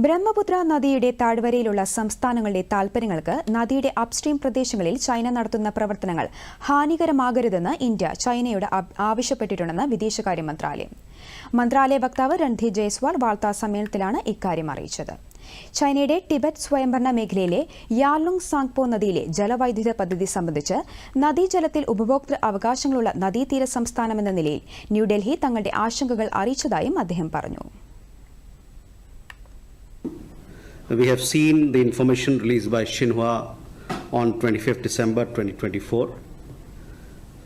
ബ്രഹ്മപുത്ര നദിയുടെ താഴ്വരയിലുള്ള സംസ്ഥാനങ്ങളുടെ താൽപര്യങ്ങൾക്ക് നദിയുടെ അപ്സ്ട്രീം പ്രദേശങ്ങളിൽ ചൈന നടത്തുന്ന പ്രവർത്തനങ്ങൾ ഹാനികരമാകരുതെന്ന് ഇന്ത്യ ചൈനയോട് ആവശ്യപ്പെട്ടിട്ടുണ്ടെന്ന് വിദേശകാര്യ മന്ത്രാലയം. മന്ത്രാലയ വക്താവ് രൺധീർ ജയ്സ്വാൾ വാർത്താ സമ്മേളനത്തിലാണ് ഇക്കാര്യം അറിയിച്ചത്. ചൈനയുടെ ടിബറ്റ് സ്വയംഭരണ മേഖലയിലെ യാർലുങ് സാങ്പോ നദിയിലെ ജലവൈദ്യുത പദ്ധതി സംബന്ധിച്ച് നദീജലത്തിൽ ഉപഭോക്തൃ അവകാശങ്ങളുള്ള നദീതീര സംസ്ഥാനമെന്ന നിലയിൽ ന്യൂഡൽഹി തങ്ങളുടെ ആശങ്കകൾ അറിയിച്ചതായും അദ്ദേഹം പറഞ്ഞു. We have seen the information released by Xinhua on 25th December 2024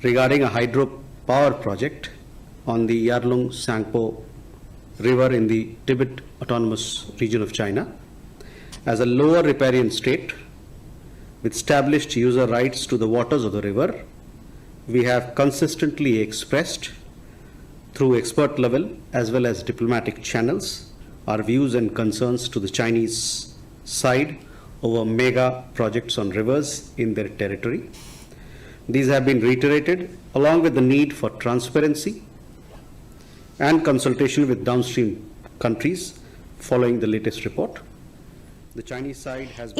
regarding a hydropower project on the Yarlung Sangpo River in the Tibet Autonomous Region of China. As a lower riparian state with established user rights to the waters of the river, we have consistently expressed through expert level as well as diplomatic channels our views and concerns to the Chinese side over mega projects on rivers in their territory. These have been reiterated along with the need for transparency and consultation with downstream countries following the latest report.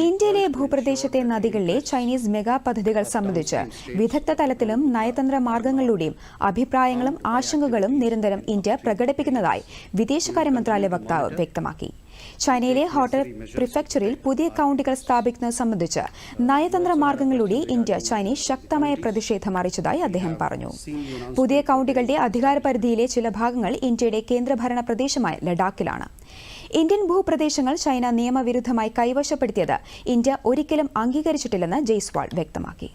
ഇന്ത്യയിലെ ഭൂപ്രദേശത്തെ നദികളിലെ Chinese mega പദ്ധതികൾ സംബന്ധിച്ച് വിദഗ്ധ തലത്തിലും നയതന്ത്ര മാർഗങ്ങളിലൂടെയും അഭിപ്രായങ്ങളും ആശങ്കകളും നിരന്തരം ഇന്ത്യ പ്രകടിപ്പിക്കുന്നതായി വിദേശകാര്യ മന്ത്രാലയ വക്താവ് വ്യക്തമാക്കി. ചൈനയിലെ ഹോട്ടൽ പ്രിഫെക്ചറിൽ പുതിയ കൌണ്ടികൾ സ്ഥാപിക്കുന്നത് സംബന്ധിച്ച് നയതന്ത്ര മാർഗങ്ങളിലൂടെ ഇന്ത്യ ചൈനീസ് ശക്തമായ പ്രതിഷേധം അറിയിച്ചതായി അദ്ദേഹം പറഞ്ഞു. പുതിയ കൌണ്ടികളുടെ അധികാരപരിധിയിലെ ചില ഭാഗങ്ങൾ ഇന്ത്യയുടെ കേന്ദ്രഭരണ പ്രദേശമായ ലഡാക്കിലാണ്. ഇന്ത്യൻ ഭൂപ്രദേശങ്ങൾ ചൈന നിയമവിരുദ്ധമായി കൈവശപ്പെടുത്തിയത് ഇന്ത്യ ഒരിക്കലും അംഗീകരിച്ചിട്ടില്ലെന്ന് ജയ്സ്വാൾ വ്യക്തമാക്കി.